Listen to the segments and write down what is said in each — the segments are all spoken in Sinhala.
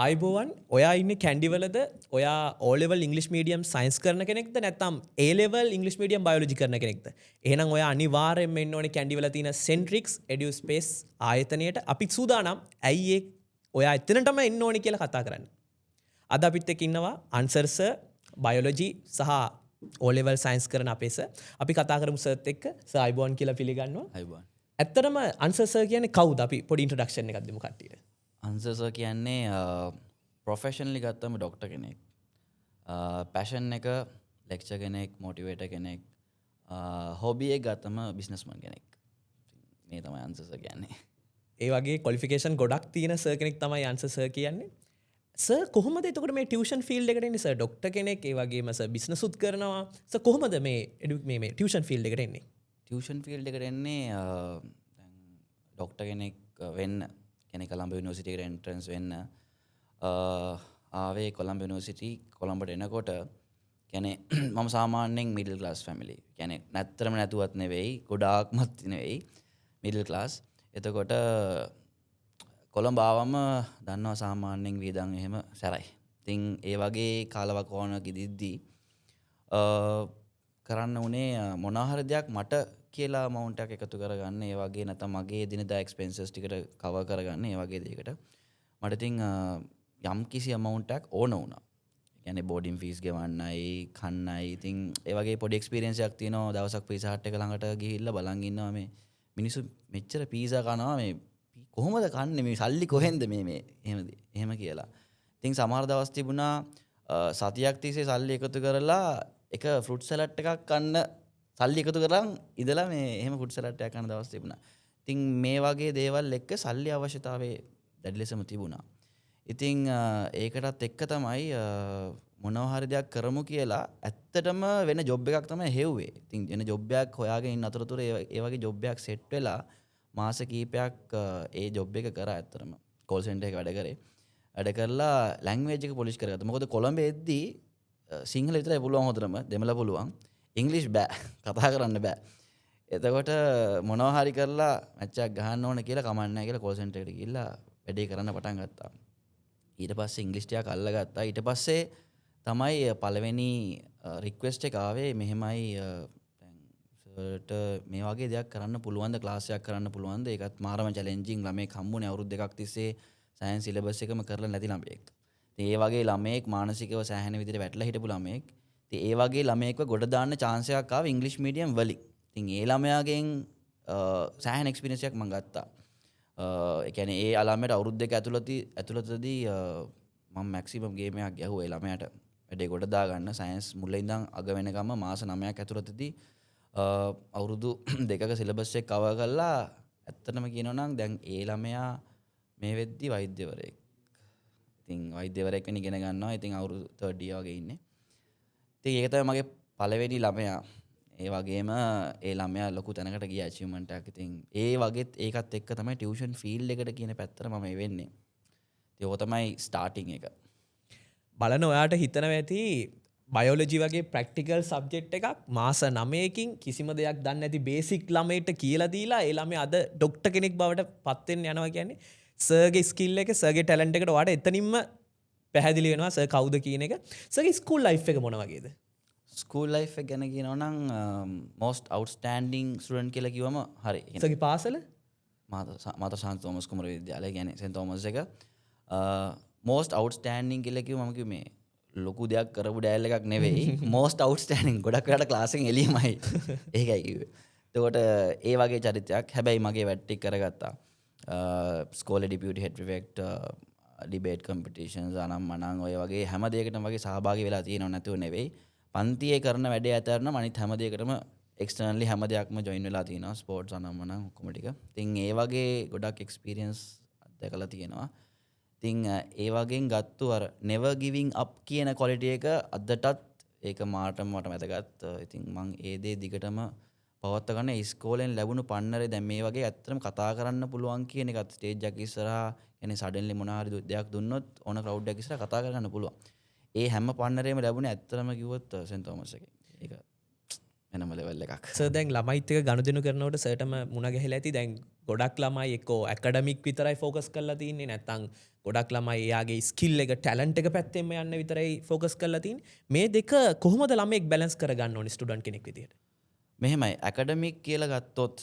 ආයිබෝවන් ඔයා ඉන්න කැන්ඩිවලද ඔයා ඕලෙවල් ඉංගලිස් මීඩියම් සයින්ස් කරන කෙනෙක්ද නැත්තම් ඒලෙවල් ඉංගලිස් මීඩියම් බයෝලොජි කරන කෙනෙක්ද එහෙනම් ඔයා අනිවාර්යෙන්ම එන්න ඕනේ කැන්ඩිවල තියෙන සෙන්ට්‍රික්ස් එඩියුස්පේස් ආයතනයට අපි සූදානම් ඇයි ඒ ඔයා එතනටම එන්න ඕනේ කියලා කතා කරන්නේ අද අපිත් එක්ක ඉන්නවා අන්සර් සර් බයෝලොජි සහ ඕලෙවල් සයින්ස් කරන අපේ සර් අපි කතා කරමු සර්ත් එක්ක සර් ආයිබෝවන් කියලා පිළිගන්නවා අයිබෝන් ඇත්තටම අන්සර් සර් කියන්නේ කවුද අපි පොඩි ඉන්ට්‍රොඩක්ෂන් එකක් දෙමු කට්ටියට අන්සර්ස කියන්නේ ප්‍රොෆෙෂන්ලි ගත්තම ඩොක්ට කෙනෙක් පැෂන් එක ලෙක්ච කෙනෙක් මොටිවේට කෙනෙක් හොබිය ගත්තම බිස්නස්මන් කෙනෙක් මේ තමයි අන්සර්ස කියන්නේ ඒ වගේ කොලිෆිකේෂන් ගොඩක් තියෙන සර් කෙනෙක් තමයි අන්සර් සර් කියන්නේ සර් කොහොමද එතකොට මේ ටියුෂන් ෆීල්ඩ් එකට එන්නේ සර් ඩොක්ටර් කෙනෙක් ඒ වගේම සර් බිස්නස් උත් කරනවා සර් කොහොමද මේ ටියුෂන් ෆීල්ඩ් එකට එන්නේ ටියුෂන් ෆීල්ඩ් එකට එන්නේ ඩොක්ට කෙනෙක් වෙන්න කෙනෙ කොළඹ යුනිවර්සිටියට එන්ට්‍රන්ස් වෙන්න ආවේ කොළඹ යුනිවර්සිටි කොළඹට එනකොට කියන්නේ මම සාමාන්‍යයෙන් මිඩල් ක්ලාස් ෆැමිලි කියන්නේ නැත්තරම නැතුවත් නෙවෙයි ගොඩාක්මත් නෙවෙයි මිඩල් ක්ලාස් එතකොට කොළඹ ආවම දන්නවා සාමාන්‍යයෙන් වියදම් එහෙම සැරයි. ඉතින් ඒ වගේ කාලවකවානුවක ඉදිද්දී කරන්න උනේ මොනවා හරි දෙයක් මට කියලා amount එකක් එකතු කරගන්න ඒ වගේ නැත්නම් මගේ දිනදා expenses ටිකට cover කරගන්න ඒ වගේ දෙයකට මට ඉතින් යම් කිසි amount එකක් ඕන වුණා. ඒ කියන්නේ boarding fees ගෙවන්නයි කන්නයි ඉතින් ඒ වගේ පොඩි experience එකක් තියෙනවා දවසක් pizza hut එක ළඟට ගිහිල්ලා බලන් ඉන්නවා මේ මිනිස්සු මෙච්චර pizza කනවා මේ කොහොමද කන්නේ මේ සල්ලි කොහෙන්ද මේ එහෙම කියලා. ඉතින් සමහර දවස් තිබුණා සතියක් තිස්සේ සල්ලි එකතු කරලා එක ෆෘට් සලාඩ් එකක් කන්න සල්ලි එකතු කරන් ඉඳලා මේ එහෙම ෆෘට් සලාඩ් එකක් කන දවස් තිබුණා. ඉතින් මේ වගේ දේවල් එක්ක සල්ලි අවශ්‍යතාවය දැඩි ලෙසම තිබුණා. ඉතින් ඒකටත් එක්ක තමයි මොනවා හරි දෙයක් කරමු කියලා ඇත්තටම වෙන ජොබ් එකක් තමයි හෙව්වේ. ඉතින් වෙන ජොබ් එකක් හොයාගෙන ඉන්න අතරතුර ඒ වගේ ජොබ් එකක් සෙට් වෙලා මාස කීපයක් ඒ ජොබ් එක කරා ඇත්තටම කෝල් සෙන්ටර් එකක වැඩ කරේ. වැඩ කරලා ලැන්ග්වේජ් එක පොලිෂ් කරගත්තා. මොකද කොළඹ එද්දී සිංහල විතරයි පුළුවන් හොඳටම දෙමළ පුළුවන්. ඉංග්‍රීසි බෑ කතා කරන්න බෑ. එතකොට මොනවා හරි කරලා මැච් එකක් ගහන්න ඕන කියලා කමක් නැහැ කියලා කෝල් සෙන්ටර් එකට ගිහිල්ලා වැඩේ කරන්න පටන් ගත්තා. ඊට පස්සේ ඉංග්‍රීසි ටිකක් අල්ලගත්තා. ඊට පස්සේ තමයි පළවෙනි රික්වෙස්ට් එක ආවේ මෙහෙමයි දැන් සර්ට මේ වගේ දෙයක් කරන්න පුළුවන්ද ක්ලාස් එකක් කරන්න පුළුවන්ද? ඒකත් මාරම චැලෙන්ජින් ළමෙක් හම්බුනේ අවුරුදු දෙකක් තිස්සේ සයන්ස් සිලබස් එකම කරලා නැති ළමයෙක්. ඉතින් ඒ වගේ ළමයෙක් මානසිකව සෑහෙන විදිහට වැටලා හිටපු ළමයෙක්. ඉතින් ඒ වගේ ළමයෙක්ව ගොඩ දාන්න chance එකක් ආව ඉංග්‍රීසි මීඩියම් වලින්. ඉතින් ඒ ළමයාගෙන් සෑහෙන එක්ස්පීරියන්ස් එකක් මම ගත්තා. ඒ කියන්නේ ඒ ළමයට අවුරුදු දෙක ඇතුළතදී මම මැක්සිමම් ගේම් එකක් ගැහුවා ඒ ළමයාට. වැඩේ ගොඩ දා ගන්න සයන්ස් මුල ඉඳන් අග වෙනකම්ම මාස 9ක් ඇතුළතදී අවුරුදු දෙකක සිලබස් එක කවර් කරලා ඇත්තටම කියනවා නම් දැන් ඒ ළමයා මේ වෙද්දි වෛද්‍යවරයෙක්. ඉතින් වෛද්‍යවරයෙක් වෙන්න ඉගෙන ගන්නවා. ඉතින් අවුරුදු 3rd year වගේ ඉන්නේ. ඉතින් ඒක තමයි මගේ පළවෙනි ළමයා. ඒ වගේම ඒ ළමයා ලොකු තැනකට ගිය achievement එකක්. ඉතින් ඒ වගේත් ඒකත් එක්ක තමයි ටියුෂන් ෆීල්ඩ් එකට කියන පැත්තට මම වෙන්නේ. ඉතින් ඕක තමයි ස්ටාර්ටින් එක. බලන ඔයාට හිතනවා ඇති බයෝලොජි වගේ ප්‍රැක්ටිකල් සබ්ජෙක්ට් එකක් මාස 9කින් කිසිම දෙයක් දන්නේ නැති බේසික් ළමයට කියලා දීලා ඒ ළමයා අද ඩොක්ටර් කෙනෙක් බවට පත් වෙන්න යනවා කියන්නේ සර්ගේ ස්කිල් එක සර්ගේ ටැලන්ට් එකට ඔයාට එතනින්ම පැහැදිලි වෙනවා සර් කවුද කියන එක. සර්ගේ ස්කූල් ලයිෆ් එක මොන වගේද? ස්කූල් ලයිෆ් එක ගැන කියනවා නම් most outstanding student කියලා කිව්වම හරි. සර්ගේ පාසල මාතර සාන්ත තෝමස් කුමර විද්‍යාලය කියන්නේ සෙන්ට් තෝමස් එක most outstanding කියලා කිව්ව මම කිව්වේ මේ ලොකු දෙයක් කරපු ඩෑල් එකක් නෙවෙයි most outstanding ගොඩක් වෙලාට ක්ලාස් එකෙන් එළියමයි. ඒකයි කිව්වේ. එතකොට ඒ වගේ චරිතයක් හැබැයි මගේ වැට්ටික් කරගත්තා. ස්කෝලේ ඩිපියුටි හෙඩ් ප්‍රිෆෙක්ට් ඩිබේට් කම්පිටිෂන්ස් අනම්මනම් ඔය වගේ හැම දෙයකටම වගේ සහභාගී වෙලා තියෙනව නැතුව නෙවෙයි. පන්තියේ කරන වැඩේ අතරම අනිත් හැම දෙයකටම එක්ස්ටර්නලි හැම දෙයක්ම ජොයින් වෙලා තියෙනවා. ස්පෝර්ට්ස් අනම්මනම් ඔක්කොම ටික. ඉතින් ඒ වගේ ගොඩක් එක්ස්පීරියන්ස් අත්දැකලා තියෙනවා. ඉතින් ඒ වගේන් ගත්තු අර never giving up කියන quality එක අදටත් ඒක මාටම මට වැදගත්. ඉතින් මම ඒ දේ දිගටම පවත්වා ගන්න ඉස්කෝලෙන් ලැබුණු පන්නරේ දැන් මේ වගේ ඇත්තටම කතා කරන්න පුළුවන් කියන එකත් ස්ටේජ් එකක් ඉස්සරහා කියන්නේ සඩන්ලි මොන හරි දෙයක් දුන්නොත් ඕන ක්‍රවුඩ් එකක් ඉස්සරහා කතා කරගන්න පුළුවන්. ඒ හැම පන්නරේම ලැබුණේ ඇත්තටම කිව්වොත් සෙන්ට් තෝමස් එකේ. ඒක වෙනම ලෙවල් එකක්. සර් දැන් ළමයිත් එක්ක ගනුදෙනු කරනකොට සර්ටම මුණ ගැහිලා ඇති. දැන් ගොඩක් ළමයි එක්කෝ ඇකඩමික් විතරයි ෆෝකස් කරලා තින්නේ නැත්නම් ගොඩක් ළමයි එයාගේ ස්කිල් එක ටැලන්ට් එක පැත්තෙන්ම යන්න විතරයි ෆෝකස් කරලා තින්නේ. මේ දෙක කොහොමද ළමෙක් බැලන්ස් කරගන්න ඕනේ ස්ටුඩන්ට් කෙනෙක් විදියට? මෙහෙමයි ඇකඩමික් කියලා ගත්තොත්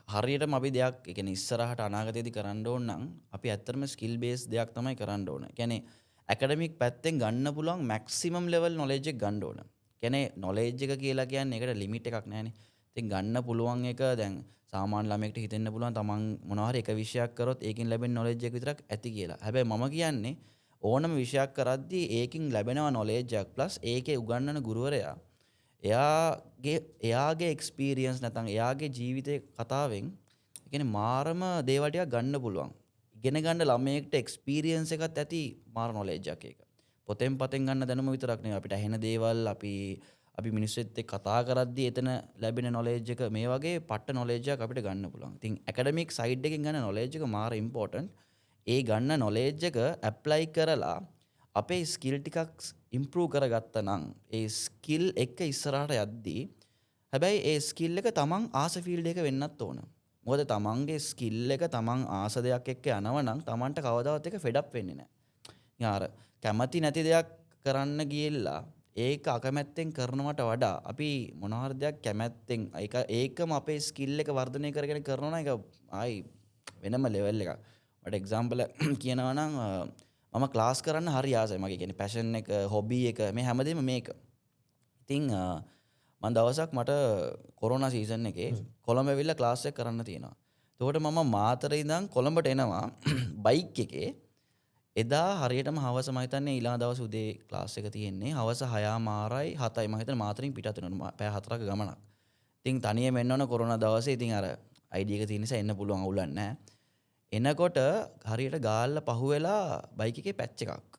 හරියටම අපි දෙයක් ඒ කියන්නේ ඉස්සරහට අනාගතයේදී කරන්න ඕන නම් අපි ඇත්තටම ස්කිල් බේස් දෙයක් තමයි කරන්න ඕන. කියන්නේ ඇකඩමික් පැත්තෙන් ගන්න පුළුවන් මැක්සිමම් ලෙවල් නොලෙජ් එක ගන්න ඕන. කියන්නේ නොලෙජ් එක කියලා කියන්නේ ඒකට ලිමිට් එකක් නැහැනේ. ඉතින් ගන්න පුළුවන් එක දැන් සාමාන්‍ය ළමයෙක්ට හිතෙන්න පුළුවන් තමන් මොනවා හරි එක විෂයක් කරොත් ඒකින් ලැබෙන නොලෙජ් එක විතරක් ඇති කියලා. හැබැයි මම කියන්නේ ඕනම විෂයක් කරද්දී ඒකින් ලැබෙනවා නොලෙජ් එකක් ප්ලස් ඒකේ උගන්වන ගුරුවරයා එයාගේ එක්ස්පීරියන්ස් නැත්නම් එයාගේ ජීවිතේ කතාවෙන් ඒ කියන්නේ මාරම දේවල් ටිකක් ගන්න පුළුවන්. ඉගෙන ගන්න ළමයෙක්ට එක්ස්පීරියන්ස් එකක් ඇති මාර නොලෙජ් එකක් ඒක. පොතෙන් පතෙන් ගන්න දැනුම විතරක් නෙවෙයි අපිට ඇහෙන දේවල් අපි මිනිස්සුත් එක්ක කතා කරද්දී එතන ලැබෙන නොලෙජ් එක මේ වගේ පට්ට නොලෙජ් එකක් අපිට ගන්න පුළුවන්. ඉතින් ඇකඩමික් සයිඩ් එකෙන් ගන්න නොලෙජ් එක මාර ඉම්පෝටන්ට්. ඒ ගන්න නොලෙජ් එක ඇප්ලයි කරලා අපේ ස්කිල් ටිකක් ඉම්ප්‍රූව් කරගත්තා නම් ඒ ස්කිල් එක ඉස්සරහට යද්දී හැබැයි ඒ ස්කිල් එක තමන් ආස ෆීල්ඩ් එක වෙන්නත් ඕන. මොකද තමන්ගේ ස්කිල් එක තමන් ආස දෙයක් එක්ක යනවා නම් තමන්ට කවදාවත් ඒක ෆෙඩ් අප් වෙන්නේ නැහැ. යාර කැමති නැති දෙයක් කරන්න ගියලා ඒක අකමැත්තෙන් කරනවට වඩා අපි මොනවා හරි දෙයක් කැමැත්තෙන් ඒකම අපේ ස්කිල් එක වර්ධනය කරගෙන කරනවා නම් ඒක ආයි වෙනම ලෙවල් එකක්. මට එක්සැම්පල් කියනවා නම් මම ක්ලාස් කරන්න හරි ආසයි. මගේ කියන්නේ පැෂන් එක, හොබි එක මේ හැමදේම මේක. ඉතින් මම දවසක් මට කොරෝනා සීසන් එකේ කොළඹ ඇවිල්ලා ක්ලාස් එක කරන්න තියෙනවා. එතකොට මම මාතරේ ඉඳන් කොළඹට එනවා බයික් එකේ. එදා හරියටම හවස මම හිතන්නේ ඊළඟ දවස් උදේ ක්ලාස් එක තියෙන්නේ. හවස 6:00මාරයි 7:00යි මම හිතන්නේ මාතරින් පිටත් වෙනවා. පැය 4ක ගමනක්. ඉතින් තනියම එන්න ඕන කොරෝනා දවසේ. ඉතින් අර ID එක තියෙන නිසා එන්න පුළුවන් අවුලක් නැහැ. එනකොට හරියට ගාල්ල පහුවෙලා බයික් එකේ පැච් එකක්.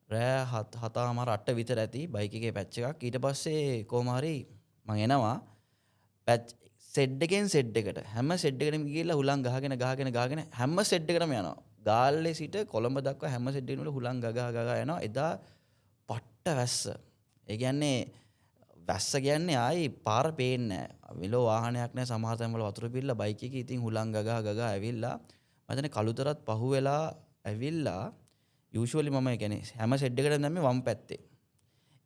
රෑ 7:00 විතර ඇති බයික් එකේ පැච් එකක්. ඊට පස්සේ කොහොම හරි මම එනවා පැච් සෙඩ් එකෙන් සෙඩ් එකට. හැම සෙඩ් එකකටම ගිහිල්ලා හුලං ගහගෙන හැම සෙඩ් එකකටම යනවා. ගාල්ලේ සිට කොළඹ දක්වා හැම සෙඩ් එකකම හුලං ගගා යනවා. එදා පට්ට වැස්ස. ඒ කියන්නේ වැස්ස කියන්නේ ආයි පාර පේන්නේ නැහැ. මෙලෝ වාහනයක් නැහැ. සමහර තැන්වල වතුර පිරලා බයික් එකේ ඉතින් හුලං ගගා ඇවිල්ලා මම හිතන්නේ කළුතරත් පහුවෙලා ඇවිල්ලා යූෂුවලි මම කියන්නේ හැම සෙඩ් එකකටම දැම්මේ වම් පැත්තේ.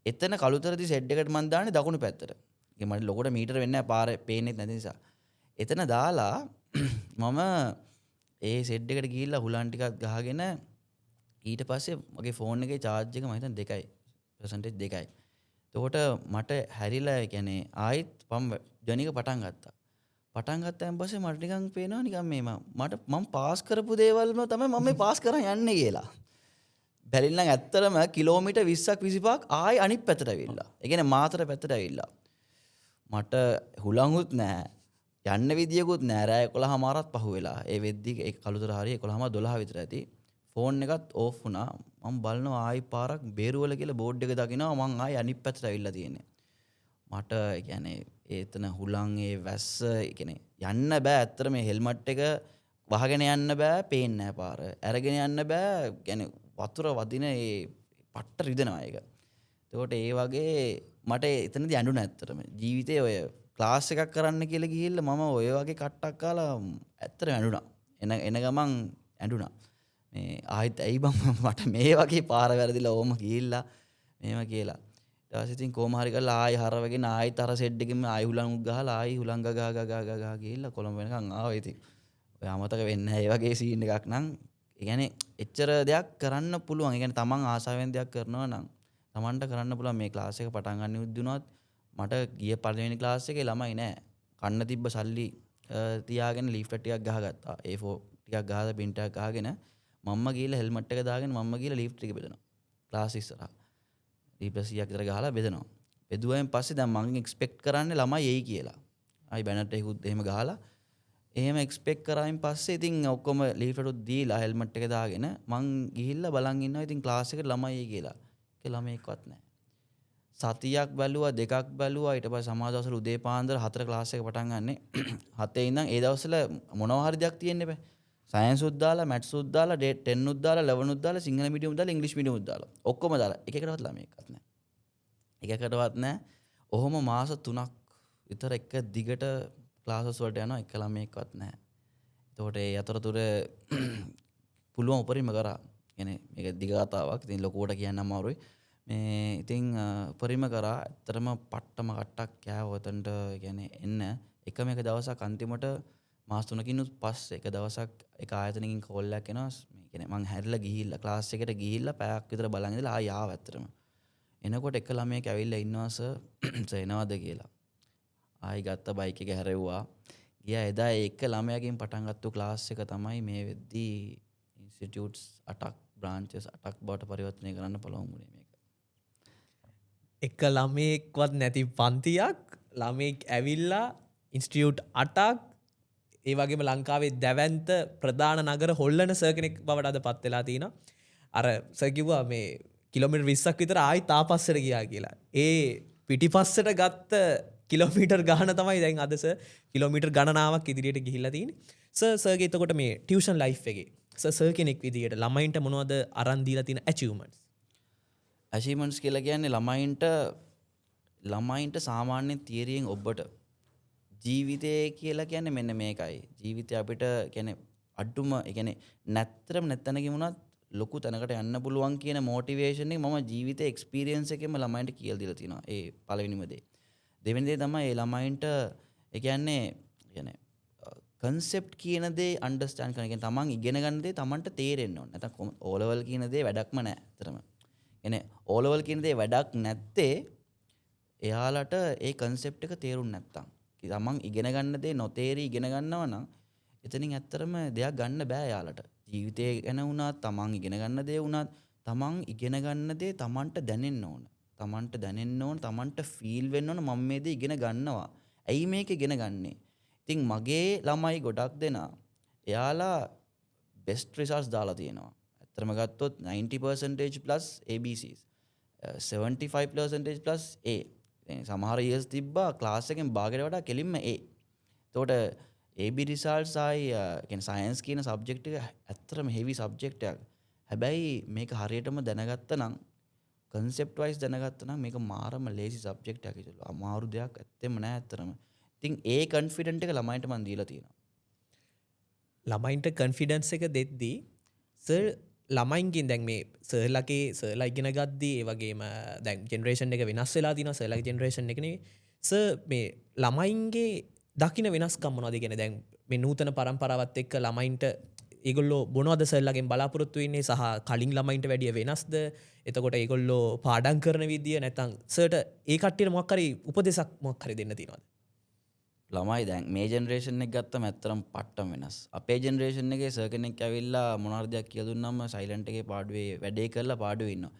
එතන කළුතරදී සෙඩ් එකට මම දාන්නේ දකුණු පැත්තට. ඒ මට ලොකට මීටර වෙන්නේ නැහැ පාර පේන්නේ නැති නිසා. එතන දාලා මම ඒ සෙඩ් එකට ගිහිල්ලා හුලන් ටිකක් ගහගෙන ඊට පස්සේ මගේ ෆෝන් එකේ charge එක මම හිතන්නේ 2%. එතකොට මට හැරිලා කියන්නේ ආයිත් ජර්නි එක පටන් ගත්තා. පටන් ගත්තාන් පස්සේ මට නිකන් පේනවා නිකන් මම පාස් කරපු දේවල්ම තමයි මම මේ පාස් කරන් යන්නේ කියලා. බැරිනම් ඇත්තටම කිලෝමීටර් 20ක් 25ක් ආයි අනිත් පැත්තට ඇවිල්ලා. ඒ කියන්නේ මාතර පැත්තට ඇවිල්ලා. මට හුලංගුත් නැහැ. යන්න විදියකුත් නැහැ. රෑ 11:00මාරත් පහුවෙලා. ඒ වෙද්දි ඒ කළුතර හරිය 11:12 විතර ඇති. ෆෝන් එකත් ඕෆ් වුණා. මම බලනවා ආයි පාරක් බේරුවල කියලා බෝඩ් එක දකිනවා. මං ආයි අනිත් පැත්තට ඇවිල්ලා තියෙන්නේ. මට ඒ කියන්නේ එතන හුලං ඒ වැස්ස ඒ කියන්නේ යන්න බෑ. ඇත්තට මේ හෙල්මට් එක වහගෙන යන්න බෑ. පේන්නේ නැහැ පාර. අරගෙන යන්න බෑ. කියන්නේ වතුර වදින ඒ පට්ට රිදෙනවා ඒක. එතකොට ඒ වගේ මට එතනදී ඇඬුණා ඇත්තටම. ජීවිතේ ඔය ක්ලාස් එකක් කරන්න කියලා ගිහිල්ලා මම ඔය වගේ කට්ටක් කාලා ඇත්තටම ඇඬුණා. එන ගමන් ඇඬුණා. මේ ආයෙත් ඇයි බං මට මේ වගේ පාර වැරදිලා ඕම ගිහිල්ලා මේව කියලා. ඊට පස්සේ ඉතින් කොහොම හරි කරලා ආයෙ හරවගෙන ආයෙත් අර සෙඩ් එකෙම ආයෙ හුලං ගහලා ආයෙ හුලං ගගා ගිහිල්ලා කොළඹ වෙනකන් ආවා ඉතින්. ඔය අමතක වෙන්නේ නැහැ. ඒ වගේ සීන් එකක් නම් ඒ කියන්නේ එච්චර දෙයක් කරන්න පුළුවන්. ඒ කියන්නේ තමන් ආසාවෙන් දෙයක් කරනවා නම් තමන්ට කරන්න පුළුවන්. මේ ක්ලාස් එක පටන් ගන්න උද්දුනොත් මට ගිය පළවෙනි ක්ලාස් එකේ ළමයි නෑ. කන්න තිබ්බ සල්ලි තියාගෙන ලීෆ්ට් ටිකක් ගහගත්තා. A4 ටිකක් ගහලා පින් ටිකක් ගහගෙන මම්ම ගිහලා හෙල්මට් එක දාගෙන මම්ම ගිහලා ලීෆ්ට් එක බෙදනවා. ක්ලාස් ඉස්සරහා. ඊපස්සේ 100ක් විතර ගහලා බෙදනවා. බෙදුවෙන් පස්සේ දැන් මං එක්ස්පෙක්ට් කරන්නේ ළමයි එයි කියලා. ආයි බැනර් එකකුත් එහෙම ගහලා එහෙම එක්ස්පෙක්ට් කරායින් පස්සේ ඉතින් ඔක්කොම ලීෆ්ට් එකත් දීලා හෙල්මට් එක දාගෙන මං ගිහිල්ලා බලන් ඉන්නවා ඉතින් ක්ලාස් එකට ළමයි එයි කියලා. ඒ ළමයෙක්වත් නැහැ. සතියක් බැලුවා දෙකක් බැලුවා ඊට පස්සේ සමහර දවස්වල උදේ පාන්දර 4 ක්ලාස් එක පටන් ගන්නෙ 7 ඉඳන් ඒ දවස්වල මොනවා හරි දෙයක් තියෙන්න බෑ සයන්ස් උත් දාලා මැත්ස් උත් දාලා 10 උත් දාලා 11 උත් දාලා සිංහල මීඩියම් උත් දාලා ඉංග්‍රීසි මීඩියම් උත් දාලා ඔක්කොම දාලා එකකටවත් ළමයෙක්වත් නැහැ එකකටවත් නැහැ ඔහොම මාස 3ක් විතර එක දිගට ක්ලාසස් වලට යනවා එක ළමයෙක්වත් නැහැ තෝට ඒ අතරතුර පුළුවන් උපරිම කරා ගැන එක දිගතාවක් ඉතින් ලොකෝට කියන්න අමාරුයි මේ ඉතිං උපරිම කරා ඇත්තරම පට්ටම කට්ටක් කෑවතන්ට ගැන එන්න එකම එක දවසක් අන්තිමට මාස්තුනකිනුත් පස් එක දවසක් එක ආයතනකින් කොල්ලක් කෙනස් ගැන මං හැරල ගිහිල්ල ක්ලාස් එකට ගිහිල්ල පැයක් විතර බලඟදලා යාව ඇත්තරම එනකොට එක ළමයෙක් ඇවිල්ලා ඉන්නවාස එනවාද කියලා ආයි ගත්ත බයික් එක හැරෙව්වා ගිය එදා එක ළමයකින් පටන් ගත්තු ක්ලාස් එක තමයි මේ වෙද්දී ඉන්ස්ටිටියුට්ස් 8ක් බ්‍රාන්චස් 8ක් බවට පරිවර්තනය කරන්න පුළුවන් වුණේ මේක. එක ළමයෙක්වත් නැති පන්තියක් ළමයෙක් ඇවිල්ලා ඉන්ස්ටිටියුට් 8ක් ඒ වගේම ලංකාවේ දැවැන්ත ප්‍රධාන නගර හොල්ලන සර් කෙනෙක් බවට අද පත් වෙලා තිනවා. අර සර් කිව්වා මේ කිලෝමීටර් 20ක් විතර ආයි තාපස්සට ගියා කියලා. ඒ පිටිපස්සට ගත්ත කිලෝමීටර් ගාන තමයි දැන් අද සර් කිලෝමීටර් ගණනාවක් ඉදිරියට ගිහිල්ලා තියෙන්නේ. සර්ගේ එතකොට මේ ටියුෂන් ලයිෆ් එකේ සර් කෙනෙක් විදියට ළමයින්ට මොනවද අරන් දීලා තියෙන achievements? achievements කියලා කියන්නේ ළමයින්ට සාමාන්‍යයෙන් තියරියෙන් ඔබට ජීවිතය කියලා කියන්නේ මෙන්න මේකයි. ජීවිතය අපිට කියන්නේ අඩුම ඒ කියන්නේ නැත්තරම නැත්තනකින් වුණත් ලොකු තැනකට යන්න පුළුවන් කියන මොටිවේෂන් එක මම ජීවිතේ එක්ස්පීරියන්ස් එකෙන්ම ළමයින්ට කියලා දීලා තියෙනවා. ඒ පළවෙනිම දේ. දෙවෙනි දේ තමයි ඒ ළමයින්ට ඒ කියන්නේ කන්සෙප්ට් කියන දේ අන්ඩර්ස්ටෑන්ඩ් කරන. කියන්නේ තමන් ඉගෙන ගන්න දේ තමන්ට තේරෙන්න ඕන. නැත්නම් O level කියන දේ වැඩක්ම නැහැ. ඇත්තටම. කියන්නේ O level කියන දේ වැඩක් නැත්තේ එයාලට ඒ කන්සෙප්ට් එක තේරුම් නැත්තම්. තමන් ඉගෙන ගන්න දේ නොතේරි ඉගෙන ගන්නවා නම් එතනින් ඇත්තටම දෙයක් ගන්න බෑ එයාලට. ජීවිතය ගැන වුණත් තමන් ඉගෙන ගන්න දේ වුණත් තමන් ඉගෙන ගන්න දේ තමන්ට දැනෙන්න ඕන. තමන්ට දැනෙන්න ඕන, තමන්ට ෆීල් වෙන්න ඕන මම මේ දේ ඉගෙන ගන්නවා. ඇයි මේක ඉගෙන ගන්නේ? ඉතින් මගේ ළමයි ගොඩක් දෙනා එයාලා බෙස්ට් රිසල්ට්ස් දාලා තියෙනවා. ඇත්තටම ගත්තොත් 90% plus ABCs 75% plus A. සමහර years තිබ්බා ක්ලාස් එකෙන් භාගයට වඩා කෙලින්ම A. එතකොට AB results ආයි කියන්නේ සයන්ස් කියන සබ්ජෙක්ට් එක ඇත්තටම heavy subject එකක්. හැබැයි මේක හරියටම දැනගත්තා නම් concept wise දැනගත්තා නම් මේක මාරම ලේසි සබ්ජෙක්ට් එකක් කියලා. අමාරු දෙයක් ඇත්තෙම නෑ ඇත්තටම. ඉතින් ඒ කන්ෆිඩන්ට් එක ළමයින්ට මම දීලා තියෙනවා. ළමයින්ට කන්ෆිඩන්ස් එක දෙද්දී සර් ළමයින්ගෙන් දැන් මේ සර්ලා ඉගෙන ගද්දී ඒ වගේම දැන් ජෙනරේෂන් එක වෙනස් වෙලා තියෙනවා සර්ලාගේ ජෙනරේෂන් එකනේ සර් මේ ළමයින්ගේ දකින්න වෙනස්කම් මොනවද කියන්නේ දැන් මේ නූතන පරම්පරාවත් එක්ක ළමයින්ට ඒගොල්ලෝ මොනවද සර්ලාගෙන් බලාපොරොත්තු වෙන්නේ සහ කලින් ළමයින්ට වැඩිය වෙනස්ද එතකොට ඒගොල්ලෝ පාඩම් කරන විදිය නැත්නම් සර්ට ඒ කට්ටියට මොකක් හරි උපදේශක් මොකක් හරි දෙන්න තියෙනවද ළමයි දැන් මේ ජෙනරේෂන් එක ගත්තම ඇත්තටම පට්ටම වෙනස්. අපේ ජෙනරේෂන් එකේ සර් කෙනෙක් ඇවිල්ලා මොන හරි දෙයක් කියලා දුන්නාම සයිලන්ට් එකේ පාඩුවේ වැඩේ කරලා පාඩුවේ ඉන්නවා.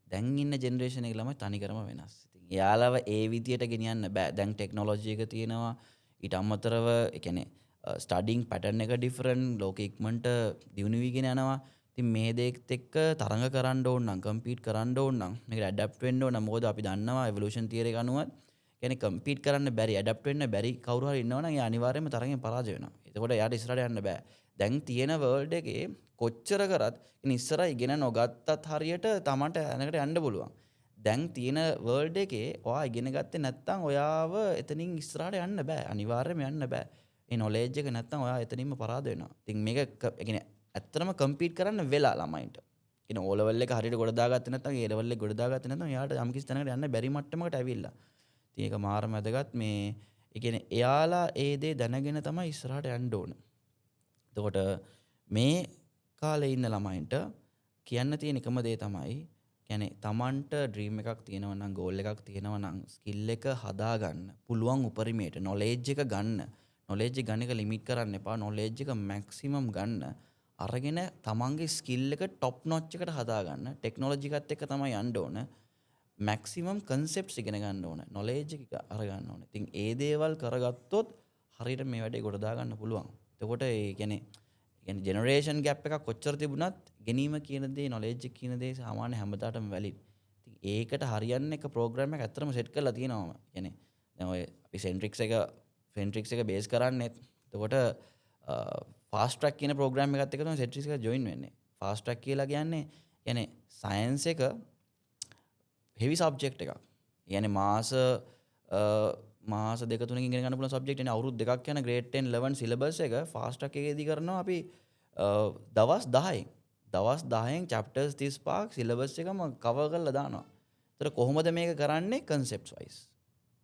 දැන් ඉන්න ජෙනරේෂන් එකේ ළමයි තනිකරම වෙනස්. ඉතින් එයාලව ඒ විදියට ගෙනියන්න බෑ. දැන් ටෙක්නොලොජි එක තියෙනවා. ඊට අමතරව ඒ කියන්නේ ස්ටඩින් පැටර්න් එක ඩිෆරන්ට් ලෝක ඉක්මනට දියුණු වීගෙන යනවා. ඉතින් මේ දෙයත් එක්ක තරඟ කරන්න ඕන නම් කම්පීට් කරන්න ඕන නම් මේකට ඇඩැප්ට් වෙන්න ඕන. මොකද අපි දන්නවා එවොලුෂන් තියරි එක අනුව කියන්නේ කම්පීට් කරන්න බැරි ඇඩැප්ට් වෙන්න බැරි කවුරු හරි ඉන්නවනම් එයා අනිවාර්යයෙන්ම තරගෙන් පරාජය වෙනවා. එතකොට එයාට ඉස්සරහට යන්න බෑ. දැන් තියෙන වර්ල්ඩ් එකේ කොච්චර කරත් ඉස්සර ඉගෙන නොගත්තත් හරියට Tamanට යනකට යන්න පුළුවන්. දැන් තියෙන වර්ල්ඩ් එකේ ඔයා ඉගෙන ගත්තේ නැත්නම් ඔයාව එතනින් ඉස්සරහට යන්න බෑ. අනිවාර්යයෙන්ම යන්න බෑ. ඒ නොලෙජ් එක නැත්නම් ඔයා එතනින්ම පරාද වෙනවා. ඉතින් මේක කියන්නේ ඇත්තටම කම්පීට් කරන්න වෙලා ළමයින්ට. කියන්නේ O level එක හරියට ගොඩ දාගත්තේ නැත්නම් A level එක ගොඩ දාගත්තේ නැත්නම් එයාට යම් කිසි තැනකට යන්න බැරි මට්ටමකට ඇවිල්ලා. ඉතින් ඒක මාරම වැදගත් මේ ඒ කියන්නේ එයාලා ඒ දේ දැනගෙන තමයි ඉස්සරහට යන්න ඕන. එතකොට මේ කාලේ ඉන්න ළමයින්ට කියන්න තියෙන එකම දේ තමයි කියන්නේ Tamanට ඩ්‍රීම් එකක් තියෙනවා නම් ගෝල් එකක් තියෙනවා නම් ස්කිල් එක හදාගන්න පුළුවන් උපරිමයට නොලෙජ් එක ගන්න. නොලෙජ් එක ගන්න එක ලිමිට් කරන්න එපා. නොලෙජ් එක මැක්සිමම් ගන්න. අරගෙන තමන්ගේ ස්කිල් එක টপ නොච් එකට හදාගන්න. ටෙක්නොලොජි එකත් එක්ක තමයි යන්න ඕන. මැක්සිමම් කන්සෙප්ට්ස් ඉගෙන ගන්න ඕන. නොලෙජ් එක අරගන්න ඕන. ඉතින් ඒ දේවල් කරගත්තොත් හරියට මේ වැඩේ ගොඩ දාගන්න පුළුවන්. එතකොට ඒ කියන්නේ ජෙනරේෂන් ගැප් එකක් කොච්චර තිබුණත් ගැනීම කියන දේ නොලෙජ් එක කියන දේ සාමාන්‍ය හැමදාටම වැලිඩ්. ඉතින් ඒකට හරියන්නේ එක ප්‍රෝග්‍රෑම් එකක් ඇත්තටම සෙට් කරලා තියෙනවා. කියන්නේ දැන් ඔය අපි සෙන්ට්‍රික්ස් එක බේස් කරන්නේ. එතකොට ෆාස්ට් ට්‍රැක් කියන ප්‍රෝග්‍රෑම් එකත් එක්ක තමයි සෙන්ට්‍රික්ස් එක ජොයින් වෙන්නේ. ෆාස්ට් ට්‍රැක් කියලා කියන්නේ සයන්ස් එක හෙවි සබ්ජෙක්ට් එකක්. කියන්නේ මාස මාස දෙක තුනකින් ඉගෙන ගන්න පුළුවන් සබ්ජෙක්ට් නේ අවුරුදු දෙකක් යන grade 10 11 syllabus එක fast track එකේදී කරනවා අපි දවස් 10න් chapters 35ක් syllabus එකම cover කරලා දානවා. ඒතර කොහොමද මේක කරන්නේ concepts wise.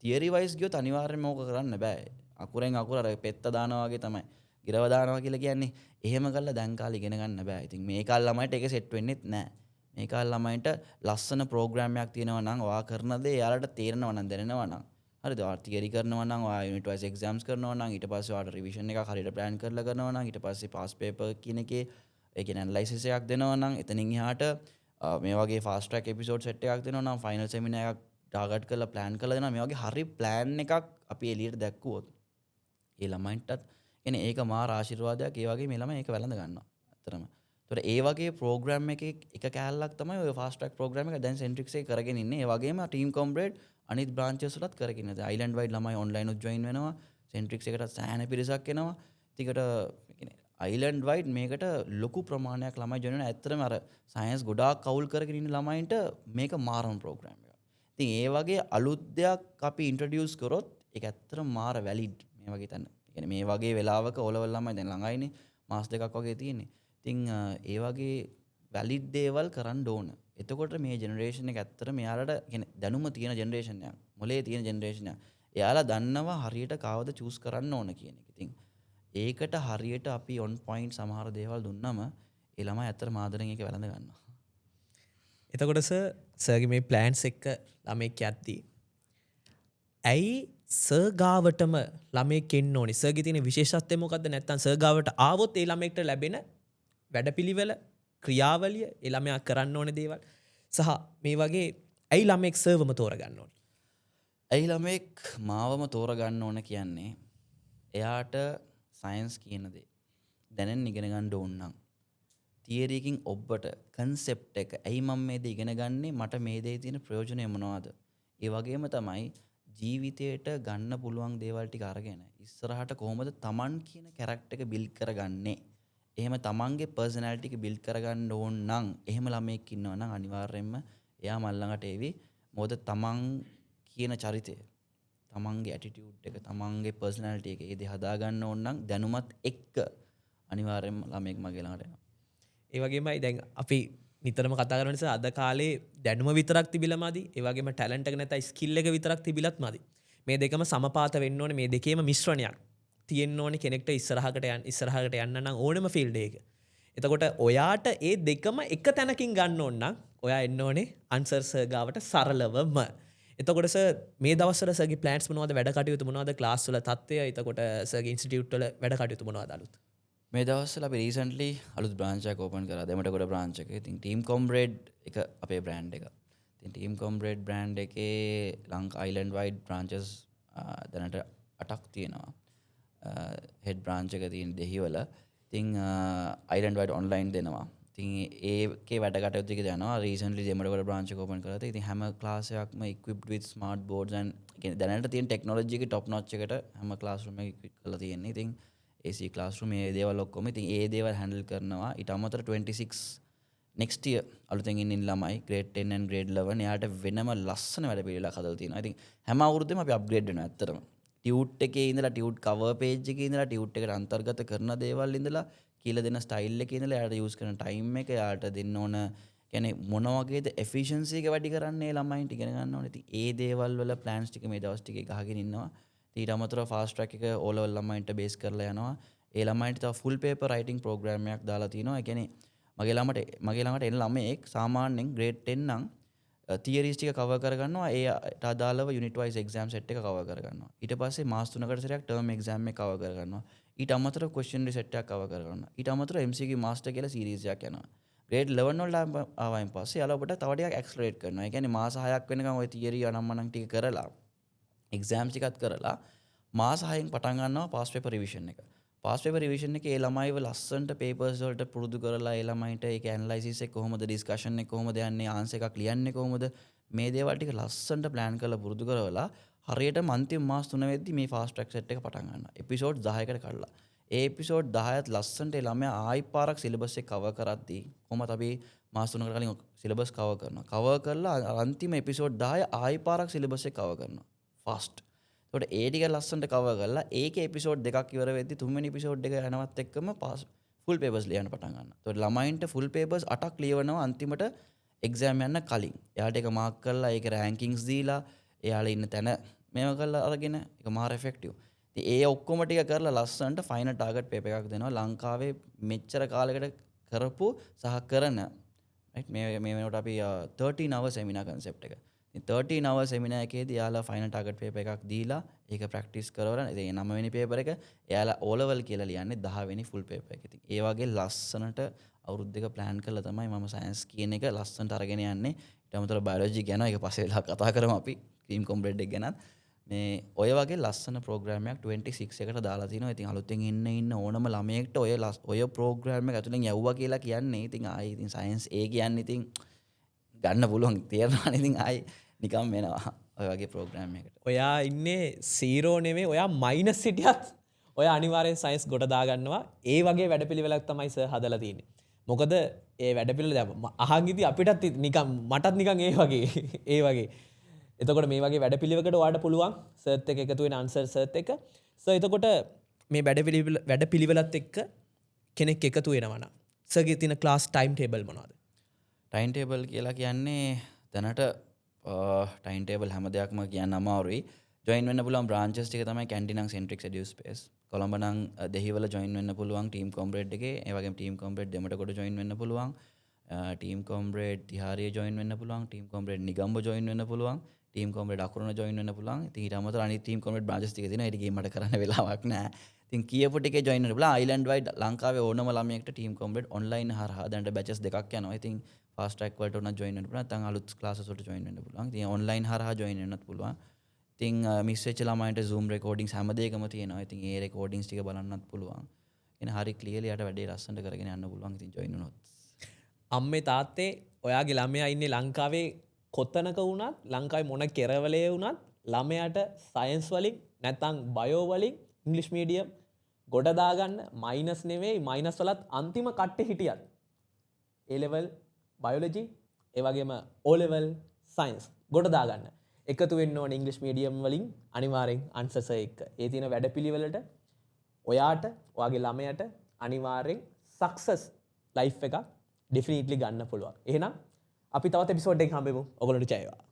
theory wise ගියොත් අනිවාර්යයෙන්ම ඕක කරන්න බෑ. අකුරෙන් අකුර අර පෙත්ත දානවා වගේ තමයි. ගිරව දානවා කියලා කියන්නේ. එහෙම කළා දැන් කාලේ ඉගෙන ගන්න බෑ. ඉතින් මේ කාලේ ළමයිට ඒක සෙට් වෙන්නේත් නෑ. මේ කාලේ ළමයින්ට ලස්සන ප්‍රෝග්‍රෑම් එකක් තියෙනවා නම් ඔයා කරන දේ එයාලට තේරෙනවා නම් දැනෙනවා නම් හරිද? ඔයා තියරි කරනවා නම් ඔයා යුනිට් වයිස් එක්සෑම්ස් කරනවා නම් ඊට පස්සේ ඔයාට රිවිෂන් එකක් හරියට ප්ලෑන් කරලා කරනවා නම් ඊට පස්සේ පාස් පේපර් කියන එකේ ඒ කියන්නේ ඇනලයිසිස් එකක් දෙනවා නම් එතනින් එහාට මේ වගේ ෆාස්ට් ට්‍රැක් එපිසෝඩ් සෙට් එකක් දෙනවා නම් ෆයිනල් සෙමිනාර් එකක් ටාගට් කරලා ප්ලෑන් කරලා දෙනවා. මේ වගේ හරි ප්ලෑන් එකක් අපි එළියට දැක්කුවොත් ඒ ළමයින්ටත් කියන්නේ ඒක මාර ආශිර්වාදයක්. ඒ වගේ මේ ළමයි ඒක වැළඳ ගන්නවා. ඇත්තටම. ඒතර ඒ වගේ ප්‍රෝග්‍රෑම් එකේ එක කෑල්ලක් තමයි ඔය ෆාස්ට් ට්‍රැක් ප්‍රෝග්‍රෑම් එක දැන් සෙන්ට්‍රික්ස් එකේ කරගෙන ඉන්නේ. ඒ වගේම ටීම් කොම්බ්‍රේඩ් අනිත් බ්‍රාන්චස් වලත් කරගෙන ඉන්නේ. අයිලන්ඩ් වයිඩ් ළමයි ඔන්ලයින් උත් ජොයින් වෙනවා. සෙන්ට්‍රික්ස් එකට සෑහෙන පිරිසක් එනවා. ටිකට කියන්නේ අයිලන්ඩ් වයිඩ් මේකට ලොකු ප්‍රමාණයක් ළමයි ජොයින් වෙනවා. ඇත්තටම අර සයන්ස් ගොඩාක් කවුල් කරගෙන ඉන්න ළමයින්ට මේක මාරම ප්‍රෝග්‍රෑම් එකක්. ඉතින් ඒ වගේ අලුත් දෙයක් අපි ඉන්ට්‍රොඩියුස් කරොත් ඒක ඇත්තටම මාර වැලිඩ් මේ වගේ තැන. කියන්නේ මේ වගේ වෙලාවක ඕලෙවල් ළමයි දැන් ළඟයිනේ මාස දෙකක් වගේ තියෙන්නේ. ඉතින් ඒ වගේ වැලිඩ් දේවල් කරන්න ඕන. එතකොට මේ ජෙනරේෂන් එක ඇත්තට මෙයාලට කියන්නේ දැනුම තියෙන ජෙනරේෂන් එකක්. මොලේ තියෙන ජෙනරේෂන් එකක්. එයාලා දන්නවා හරියට කවද චූස් කරන්න ඕන කියන එක. ඉතින් ඒකට හරියට අපි ඔන් පොයින්ට් සමහර දේවල් දුන්නම ඒ ළමයි ඇත්තට මාදරෙන් ඒක වැළඳ ගන්නවා. එතකොට සර්ගේ මේ ප්ලෑන්ස් එක්ක ළමෙක් යද්දී ඇයි සර්ගාවටම ළමෙක් එන්න ඕනේ? සර්ගේ තියෙන විශේෂත්වය මොකද්ද? නැත්නම් සර්ගාවට ආවොත් ඒ ළමෙක්ට ලැබෙන වැඩපිළිවෙල ක්‍රියාවලිය ඒ ළමයා කරන්න ඕන දේවල් සහ මේ වගේ ඇයි ළමෙක් සර්වම තෝරගන්න ඕනේ? ඇයි ළමෙක් මාවම තෝරගන්න ඕන කියන්නේ එයාට සයන්ස් කියන දේ දැනෙන් ඉගෙන ගන්න ඕන නම් තියරි එකකින් ඔබට කන්සෙප්ට් එක ඇයි මම මේ දේ ඉගෙන ගන්නේ මට මේ දේ තියෙන ප්‍රයෝජනය මොනවද? ඒ වගේම තමයි ජීවිතයට ගන්න පුළුවන් දේවල් ටික අරගෙන ඉස්සරහට කොහොමද Taman කියන කැරක්ටර් එක බිල්ඩ් කරගන්නේ? එහෙම තමන්ගේ පර්සනැලිටි එක බිල්ඩ් කරගන්න ඕන නම් එහෙම ළමෙක් ඉන්නවා නම් අනිවාර්යයෙන්ම එයා මල් ළඟට එවි. මොකද තමන් කියන චරිතය, තමන්ගේ ඇටිටියුඩ් එක, තමන්ගේ පර්සනැලිටි එක ඒ දේ හදාගන්න ඕන නම් දැනුමත් එක්ක අනිවාර්යයෙන්ම ළමෙක් මගේ ළඟට එනවා. ඒ වගේමයි දැන් අපි නිතරම කතා කරන නිසා අද කාලේ දැනුම විතරක් තිබිලා මදි. ඒ වගේම ටැලන්ට් එක නැත්නම් ස්කිල් එක විතරක් තිබිලත් මදි. මේ දෙකම සමපාත වෙන්න ඕනේ. මේ දෙකේම මිශ්‍රණයක් තියෙන්න ඕනේ කෙනෙක්ට ඉස්සරහකට යන්න නම් ඕනෙම ෆීල්ඩ් එක. එතකොට ඔයාට ඒ දෙකම එක තැනකින් ගන්න ඕන නම් ඔයා එන්න ඕනේ අන්සර් සර් ගාවට සරලවම. එතකොට සර් මේ දවස්වල සර්ගේ ප්ලෑන්ස් මොනවද? වැඩ කටයුතු මොනවද? ක්ලාස් වල තත්ත්වය, එතකොට සර්ගේ ඉන්ස්ටිටියුට් වල වැඩ කටයුතු මොනවද අලුත්? මේ දවස්වල අපි රීසන්ට්ලි අලුත් බ්‍රාන්ච් එකක් ඕපන් කරා. දෙමටගොඩ බ්‍රාන්ච් එක. ඉතින් ටීම් කොම්බ්‍රේඩ් එක අපේ බ්‍රෑන්ඩ් එක. ඉතින් ටීම් කොම්බ්‍රේඩ් බ්‍රෑන්ඩ් එකේ ලංකා අයිලන්ඩ් වයිඩ් බ්‍රාන්චස් දැනට 8ක් තියෙනවා. හෙඩ් බ්‍රාන්ච් එක තියෙන දෙහිවල. ඉතින් අයිලන්ඩ් වයිඩ් ඔන්ලයින් දෙනවා. ඉතින් ඒකේ වැඩ කටයුතු ටික යනවා. රීසන්ට්ලි දෙමටගොඩ බ්‍රාන්ච් එක ඕපන් කරලා ඉතින් හැම ක්ලාස් එකක්ම equipped with smart boards and කියන්නේ දැනට තියෙන ටෙක්නොලොජි එකේ top notch එකට හැම ක්ලාස්රූම් එකක් equip කරලා තියෙන්නේ. ඉතින් AC classroom මේ දේවල් ඔක්කොම ඉතින් ඒ දේවල් handle කරනවා. ඊට අමතර 26 next year අලුතෙන් ඉන්න ළමයි grade 10 and grade 11 එයාට වෙනම ලස්සන වැඩ පිළිවෙලක් හදලා තියෙනවා. ඉතින් හැම අවුරුද්දෙම අපි අප්ග්‍රේඩ් වෙනවා ඇත්තටම. ටියුට් එකේ ඉඳලා ටියුට් කවර් පේජ් එකේ ඉඳලා ටියුට් එකට අන්තර්ගත කරන දේවල් ඉඳලා කියලා දෙන ස්ටයිල් එකේ ඉඳලා එයාට යූස් කරන ටයිම් එක එයාට දෙන්න ඕන කියන්නේ මොන වගේද efficiency එක වැඩි කරන්නේ ළමයින්ට ඉගෙන ගන්න ඕනේ. ඉතින් ඒ දේවල් වල plans ටික මේ දවස් ටිකේ ගහගෙන ඉන්නවා. ඊට අමතරව ෆාස්ට් ට්‍රැක් එක O level ළමයින්ට බේස් කරලා යනවා. ඒ ළමයින්ට තව ෆුල් පේපර් රයිටින් ප්‍රෝග්‍රෑම් එකක් දාලා තිනවා. ඒ කියන්නේ මගේ ළඟට එන ළමයෙක් සාමාන්‍යයෙන් grade 10 නම් තියරිස් ටික කවර් කරගන්නවා. ඒට අදාළව යුනිට් වයිස් එක්සෑම් සෙට් එක කවර් කරගන්නවා. ඊට පස්සේ මාස 3කට සැරයක් ටර්ම් එක්සෑම් එක කවර් කරගන්නවා. ඊට අමතරව ක්වෙස්චන් රිසෙට් එකක් කවර් කරගන්නවා. ඊට අමතරව MCQ මාස්ටර් කියලා සීරීස් එකක් යනවා. grade 11 වලට ආවයින් පස්සේ යාළුවා ඔබට තව ටිකක් ඇක්සලරේට් කරනවා. ඒ කියන්නේ මාස 6ක් වෙනකන් ওই තියරි අනම්මනම් ටික කරලා එක්සෑම්ස් ටිකත් කරලා මාස 6න් පටන් ගන්නවා පාස් පේපර් රිවිෂන් එක. පාස් පේපර් රිවිෂන් එකේ ඒ ළමයිව ලස්සනට පේපර්ස් වලට පුරුදු කරලා ඒ ළමයින්ට ඒක ඇනලයිසිස් එක කොහොමද ඩිස්කෂන් එක කොහොමද යන්නේ ආන්සර් එකක් ලියන්නේ කොහොමද මේ දේවල් ටික ලස්සනට ප්ලෑන් කරලා පුරුදු කරවලා හරියටම අන්තිම මාස 3 වෙද්දි මේ ෆාස්ට් ට්‍රැක් සෙට් එක පටන් ගන්නවා. එපිසෝඩ් 10කට කඩලා. ඒ එපිසෝඩ් 10ත් ලස්සනට ඒ ළමයා ආයි පාරක් සිලබස් එක කවර් කරද්දී කොහොමද අපි මාස 3කට කලින් සිලබස් කවර් කරනවා. කවර් කරලා අන්තිම එපිසෝඩ් 10 ආයි පාරක් සිලබස් එක කවර් කරනවා. ෆාස්ට්. තොට ඒටික ලස්සට කව කරලා ඒක එපිසෝඩ් දෙකක් ඉවර වෙද්දි තුන්වෙනි එපිසෝඩ් එක යනවත් එක්කම පාස් ෆුල් පේපර්ස් ලියන්න පටන් ගන්නවා. එතකොට ළමයින්ට ෆුල් පේපර්ස් 8ක් ලියවනවා අන්තිමට එක්සෑම් යන්න කලින්. එයාට ඒක මාක් කරලා ඒක රෑන්කින්ග්ස් දීලා එයාලා ඉන්න තැන මේව කරලා අරගෙන ඒක මාර එෆෙක්ටිව්. ඉතින් ඒ ඔක්කොම ටික කරලා ලස්සනට ෆයිනල් ටාගට් පේපර් එකක් දෙනවා. ලංකාවේ මෙච්චර කාලයකට කරපු සහ කරන right මේ වෙනකොට අපි 13 hour seminar concept එක. ඉතින් 13 hour seminar එකේදී එයාලා ෆයිනල් ටාගට් පේපර් එකක් දීලා ඒක ප්‍රැක්ටිස් කරවලා ඉතින් 9 වෙනි පේපර් එක එයාලා O level කියලා ලියන්නේ 10 වෙනි ෆුල් පේපර් එක. ඉතින් ඒ වගේ ලස්සනට අවුරුදු දෙක ප්ලෑන් කරලා තමයි මම සයන්ස් කියන එක ලස්සනට අරගෙන යන්නේ. ඊට අමතරව බයොලොජි ගැන ඒක පස්සේ වෙලා කතා කරමු අපි ක්‍රීම් කොම්බ්‍රෙඩ් එක ගැනත්. මේ ඔය වගේ ලස්සන ප්‍රෝග්‍රෑම් එකක් 26 එකට දාලා තිනවා. ඉතින් අලුතෙන් ඉන්න ඕනම ළමයෙක්ට ඔය ප්‍රෝග්‍රෑම් එක ඇතුලෙන් යවුවා කියලා කියන්නේ ඉතින් ආයි ඉතින් සයන්ස් A කියන්නේ ඉතින් ගන්න පුළුවන් තේරෙනවනේ. ඉතින් ආයි නිකම් වෙනවා ඔය වගේ ප්‍රෝග්‍රෑම් එකකට. ඔයා ඉන්නේ 0 නෙමෙයි ඔයා මයිනස් හිටියත් ඔය අනිවාර්යෙන් සයන්ස් ගොඩ දාගන්නවා. ඒ වගේ වැඩපිළිවෙලක් තමයි සර් හදලා තියෙන්නේ. මොකද ඒ වැඩපිළිවෙල දැන් අහන් ඉති අපිටත් නිකන් මටත් නිකන් ඒ වගේ එතකොට මේ වගේ වැඩපිළිවෙලකට ඔයාලට පුළුවන් සර්ත් එක එකතු වෙන ආන්සර් සර්ත් එක. සර් එතකොට මේ වැඩපිළිවෙලත් එක්ක කෙනෙක් එකතු වෙනවා නම් සර්ගේ තියෙන ක්ලාස් ටයිම් ටේබල් මොනවද? ටයිම් ටේබල් කියලා කියන්නේ දැනට ටයිම් ටේබල් හැම දෙයක්ම කියන්න අමාරුයි. ජොයින් වෙන්න පුළුවන් බ්‍රාන්චස් ටික තමයි කැන්ටි නම් සෙන්ට්‍රික්ස් එඩියුස්පේස්. කොළඹ නම් දෙහිවල ජොයින් වෙන්න පුළුවන් ටීම් කොම්බ්‍රෙඩ් එකේ. ඒ වගේම ටීම් කොම්බ්‍රෙඩ් දෙමටකොට ජොයින් වෙන්න පුළුවන්. ටීම් කොම්බ්‍රෙඩ් තිහාරිය ජොයින් වෙන්න පුළුවන්. ටීම් කොම්බ්‍රෙඩ් නිගම්බ ජොයින් වෙන්න පුළුවන්. ටීම් කොම්බ්‍රෙඩ් අකුරණ ජොයින් වෙන්න පුළුවන්. ඉතින් ඊට අමතරව අනිත් ටීම් කොම්බ්‍රෙඩ් බ්‍රාන්චස් ටික තියෙනවා. ඒක මට කරන්න වෙලාවක් නැහැ. ඉතින් කියපු ටිකේ ජොයින් වෙන්න පුළුවන්. අයිලන්ඩ් වයිඩ් ලංකාවේ ඕනම ළමයෙක්ට ටීම් කොම්බ්‍රෙඩ් ඔන්ලයින් හරහා දැනට බැචස් දෙකක් යනවා. ඉතින් ෆාස්ට් ට්‍රැක් වලට උනත් ජොයින් වෙන්න පුළුවන්. නැත්නම් අලුත් ක්ලාසස් වලට ජොයින් වෙන්න පුළුවන්. ඉතින් ඔන්ලයින් හරහා ජොයින් වෙන්නත් පුළුවන්. ඉතින් මිස් වෙච්ච ළමයින්ට Zoom recordings හැම දෙයකම තියෙනවා. ඉතින් ඒ recordings ටික බලන්නත් පුළුවන්. එන හරි ක්ලියර්ලි යට වැඩේ ලස්සනට කරගෙන යන්න පුළුවන්. ඉතින් ජොයින් වුණොත්. අම්මේ තාත්තේ ඔයාගේ ළමයා ඉන්නේ ලංකාවේ කොතනක වුණත් ලංකාවේ මොන කෙරවලේ වුණත් ළමයාට සයන්ස් වලින් නැත්නම් බයෝ වලින් ඉංග්‍රීසි මීඩියම් ගොඩ දාගන්න මයිනස් නෙවෙයි මයිනස් වලත් අන්තිම කට්ටේ හිටියත් A level බයොලොජි ඒ වගේම O level සයන්ස් ගොඩ දාගන්න එකතු වෙන්න ඕනේ ඉංග්‍රීසි මීඩියම් වලින් අනිවාර්යෙන් ආන්සර්ස් එක. ඒ තියෙන වැඩපිළිවෙලට ඔයාට ඔයාගේ ළමයාට අනිවාර්යෙන් සක්සස් ලයිෆ් එකක් ඩෙෆිනිට්ලි ගන්න පුළුවන්. එහෙනම් අපි තවත් එපිසෝඩ් එකක් හම්බෙමු. ඔයගොල්ලන්ට ජය වේවා.